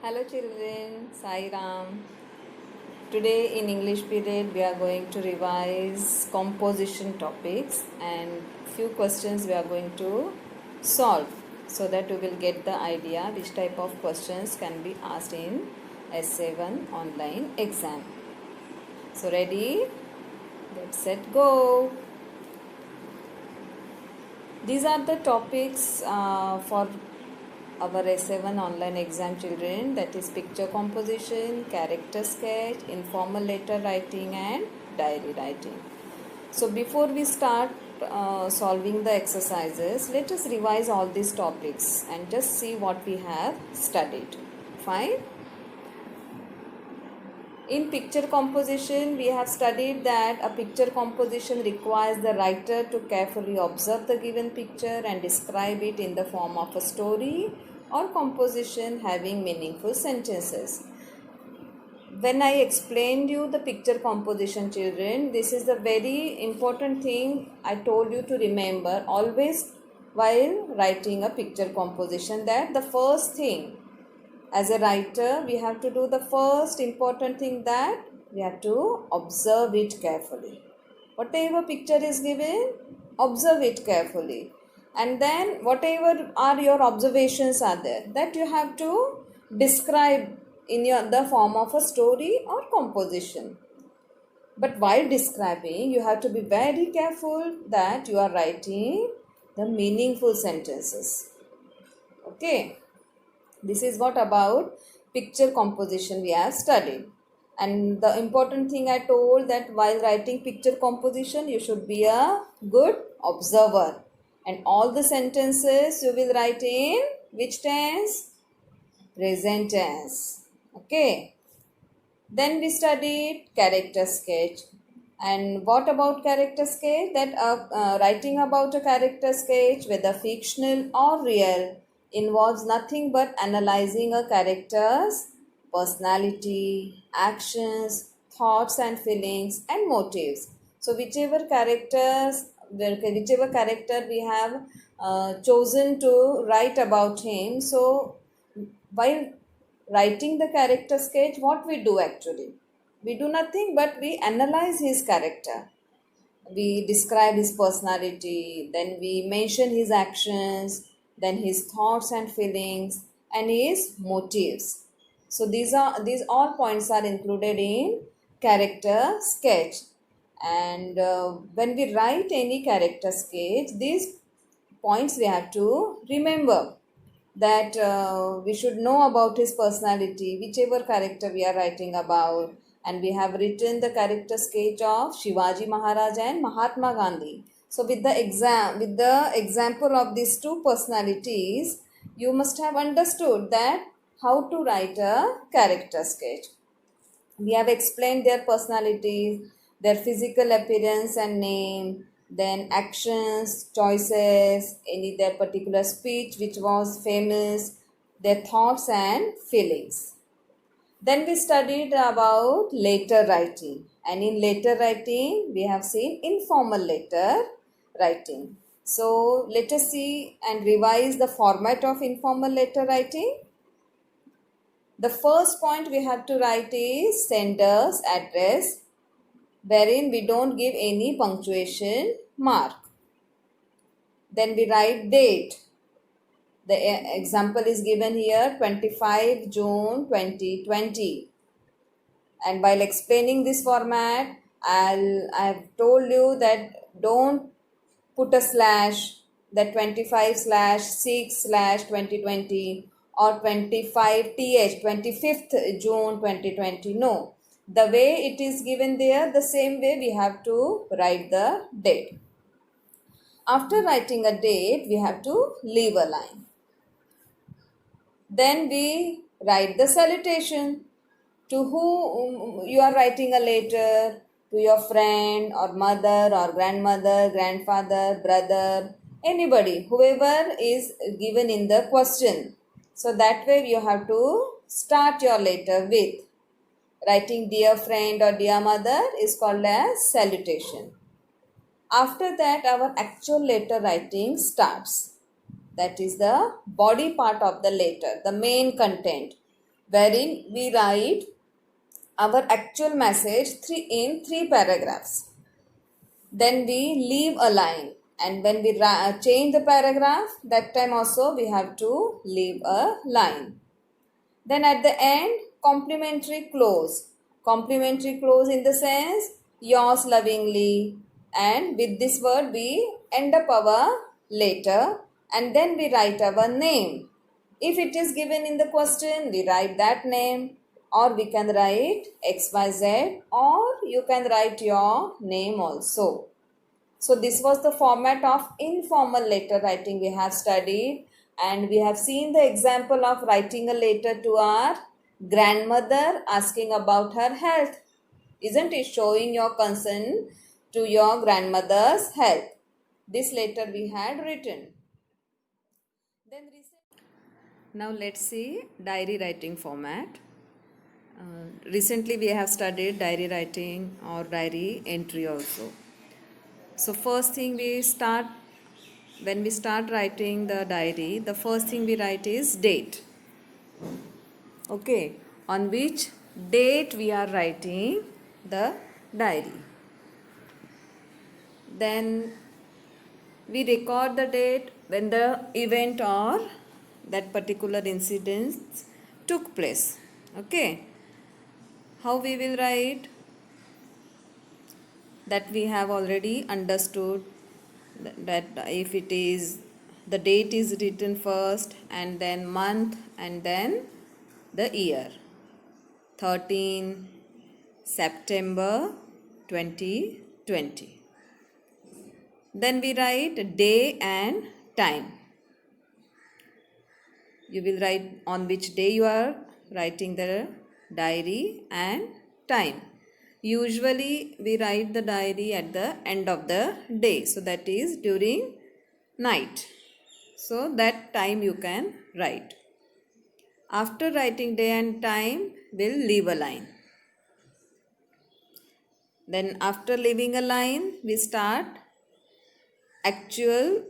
Hello children, Sai Ram. Today in English period we are going to revise composition topics and few questions we are going to solve so that we will get the idea which type of questions can be asked in S7 online exam. So ready? Get set go. These are the topics for our S7 online exam children, that is picture composition, character sketch, informal letter writing and diary writing. So before we start solving the exercises, let us revise all these topics and just see what we have studied. Fine. In picture composition, we have studied that a picture composition requires the writer to carefully observe the given picture and describe it in the form of a story or composition having meaningful sentences. When I explained you the picture composition, children, this is the very important thing I told you to remember always while writing a picture composition, that the first thing as a writer we have to do, the first important thing, that we have to observe it carefully. Whatever picture is given, observe it carefully, and then whatever are your observations are there, that you have to describe in the form of a story or composition. But while describing, you have to be very careful that you are writing the meaningful sentences. Okay. This is what about picture composition we have studied. And the important thing I told, that while writing picture composition, you should be a good observer. And all the sentences you will write in which tense? Present tense. Okay. Then we studied character sketch. And what about character sketch? That writing about a character sketch, whether fictional or real, involves nothing but analyzing a character's personality, actions, thoughts and feelings and motives. So whichever character we have chosen to write about him, so while writing the character sketch, what we do actually? We do nothing but we analyze his character. We describe his personality, then we mention his actions, then his thoughts and feelings and his motives. So these all points are included in character sketch. And when we write any character sketch, these points we have to remember, that we should know about his personality, whichever character we are writing about. And we have written the character sketch of Shivaji Maharaj and Mahatma Gandhi. So with the example of these two personalities, you must have understood that how to write a character sketch. We have explained their personalities, their physical appearance and name, then actions, choices, any their particular speech which was famous, their thoughts and feelings. Then we studied about letter writing, and in letter writing we have seen informal letter writing. So let us see and revise the format of informal letter writing. The first point we have to write is sender's address, wherein we don't give any punctuation mark. Then we write date. The example is given here, 25 June 2020. And while explaining this format, I have told you that don't put a slash, that 25/6/2020 or 25th 25th June 2020. No. The way it is given there, the same way we have to write the date. After writing a date, we have to leave a line. Then we write the salutation. To who you are writing a letter, to your friend or mother or grandmother, grandfather, brother, anybody, whoever is given in the question. So that way you have to start your letter with. Writing dear friend or dear mother is called as salutation. After that, our actual letter writing starts. That is the body part of the letter, the main content, wherein we write our actual message in three paragraphs. Then we leave a line, and when we change the paragraph, that time also we have to leave a line. Then at the end, complimentary close. Complimentary close in the sense, yours lovingly, and with this word we end up our letter, and then we write our name. If it is given in the question, we write that name, or we can write XYZ, or you can write your name also. So this was the format of informal letter writing we have studied, and we have seen the example of writing a letter to our grandmother asking about her health. Isn't it showing your concern to your grandmother's health? This letter we had written. Now let's see diary writing format. Recently we have studied diary writing or diary entry also. So first thing when we start writing the diary, the first thing we write is date. Okay, on which date we are writing the diary. Then we record the date when the event or that particular incident took place. Okay, how we will write? That we have already understood, that if it is the date is written first, and then month, and then the year, 13 September 2020. Then we write day and time. You will write on which day you are writing the diary and time. Usually we write the diary at the end of the day, so that is during night. So that time you can write. After writing day and time, we'll leave a line. Then after leaving a line, we start actual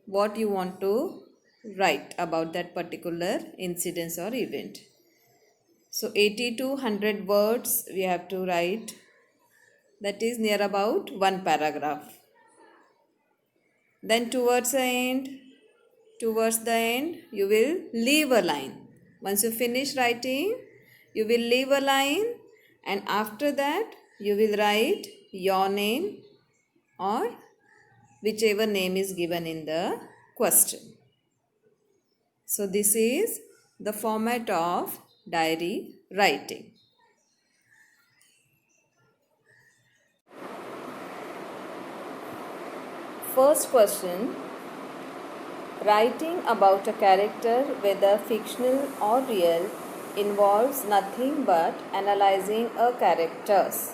what you want to write about that particular incident or event. So 80 to 100 words we have to write. That is near about one paragraph. Then towards the end, you will leave a line. Once you finish writing, you will leave a line, and after that you will write your name or whichever name is given in the question. So this is the format of diary writing. First question: writing about a character, whether fictional or real, involves nothing but analyzing a characters.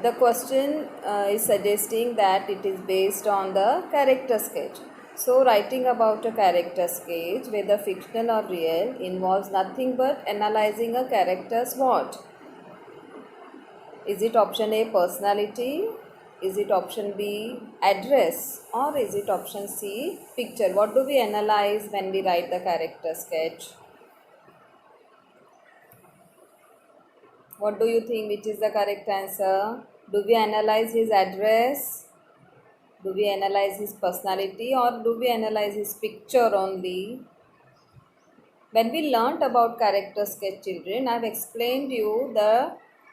The question is suggesting that it is based on the character sketch. So writing about a character sketch, whether fictional or real, involves nothing but analyzing a character's what? Is it option A, personality? Is it option B, address? Or is it option C, picture? What do we analyze when we write the character sketch? What do you think, which is the correct answer? Do we analyze his address? Do we analyze his personality, or do we analyze his picture only? When we learnt about character sketch, children, I have explained you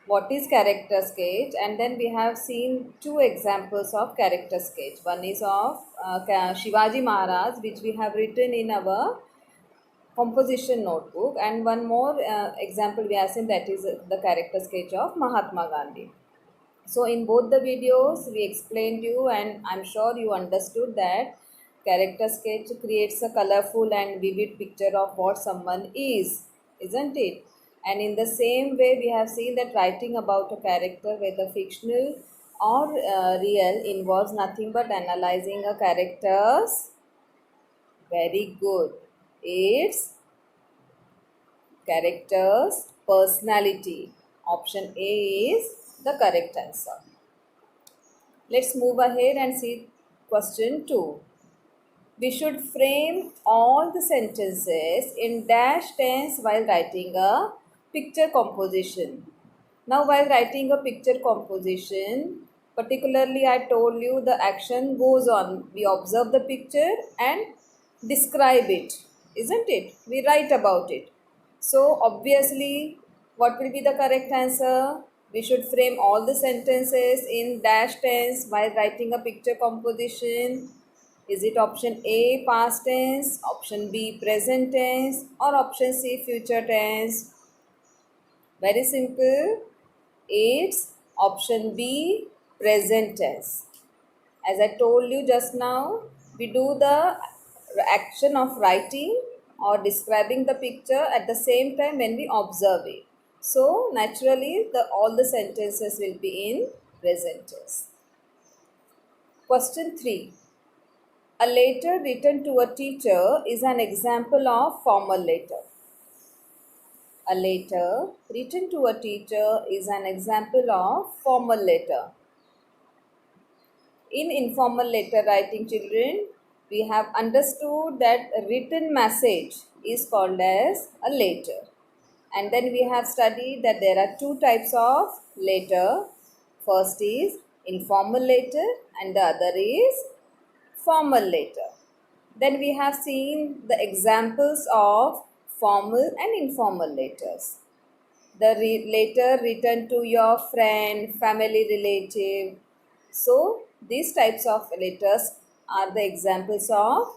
what is character sketch, and then we have seen two examples of character sketch. One is of Shivaji Maharaj, which we have written in our composition notebook, and one more example we have seen, that is the character sketch of Mahatma Gandhi. So in both the videos we explained you, and I'm sure you understood that character sketch creates a colorful and vivid picture of what someone is, isn't it? And in the same way, we have seen that writing about a character, whether fictional or real, involves nothing but analyzing a character's, very good, its character's personality. Option A is the correct answer. Let's move ahead and see question 2. We should frame all the sentences in dash tense while writing a picture composition. Now, while writing a picture composition, particularly I told you the action goes on. We observe the picture and describe it, isn't it? We write about it. So, obviously, what will be the correct answer? We should frame all the sentences in dash tense while writing a picture composition. Is it option A, past tense, option B, present tense, or option C, future tense? Very simple. It's option B, present tense. As I told you just now, we do the action of writing or describing the picture at the same time when we observe it. So naturally, all the sentences will be in present tense. Question 3. A letter written to a teacher is an example of formal letter. A letter written to a teacher is an example of formal letter. In informal letter writing, children, we have understood that a written message is called as a letter. And then we have studied that there are two types of letter. First is informal letter and the other is formal letter. Then we have seen the examples of formal and informal letters. The letter written to your friend, family relative. So, these types of letters are the examples of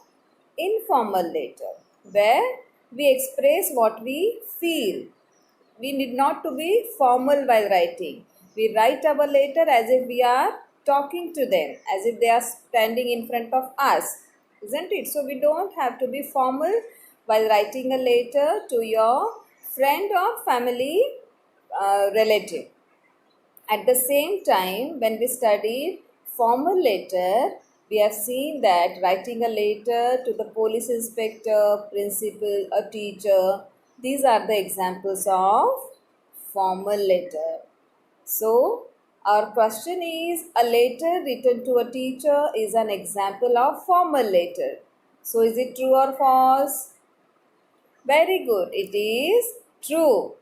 informal letter, where we express what we feel. We need not to be formal while writing. We write our letter as if we are talking to them, as if they are standing in front of us, isn't it? So, we don't have to be formal while writing a letter to your friend or family relative. At the same time, when we studied formal letter, we have seen that writing a letter to the police inspector, principal, a teacher, these are the examples of formal letter. So, our question is, a letter written to a teacher is an example of formal letter. So, is it true or false? Very good. It is true.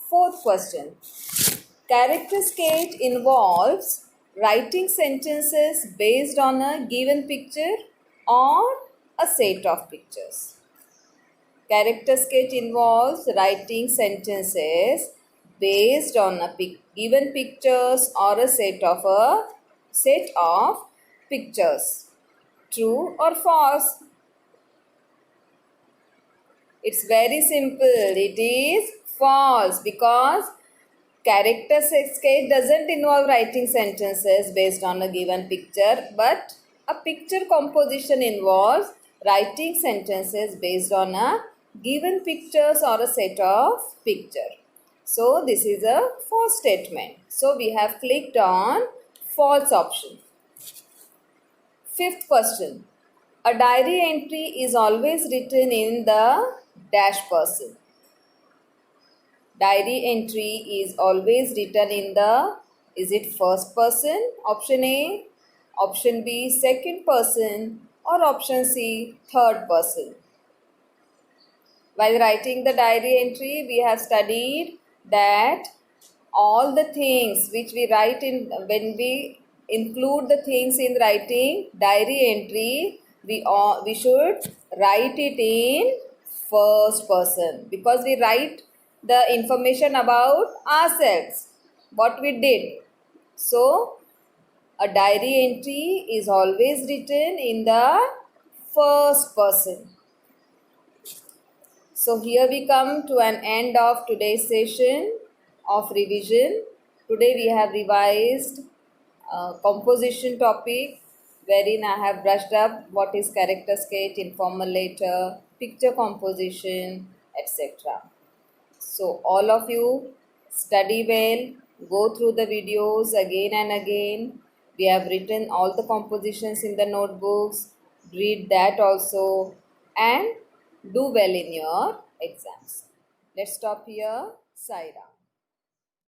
Fourth question. Character sketch involves writing sentences based on a given picture or a set of pictures. Character sketch involves writing sentences based on a given pictures or a set of pictures. True or false? It's very simple. It is false because character sketch doesn't involve writing sentences based on a given picture, but a picture composition involves writing sentences based on a given pictures or a set of picture. So this is a false statement. So we have clicked on false option. Fifth question. A diary entry is always written in the dash person. Diary entry is always written in the, is it first person? Option A, option B, second person, or option C, third person. While writing the diary entry, we have studied that all the things which we write in, when we include the things in writing diary entry, we should write it in first person, because we write the information about ourselves, what we did. So, a diary entry is always written in the first person. So, here we come to an end of today's session of revision. Today we have revised composition topic, wherein I have brushed up what is character sketch, informal letter, picture composition, etc. So all of you study well, go through the videos again and again. We have written all the compositions in the notebooks. Read that also and do well in your exams. Let's stop here. Saira.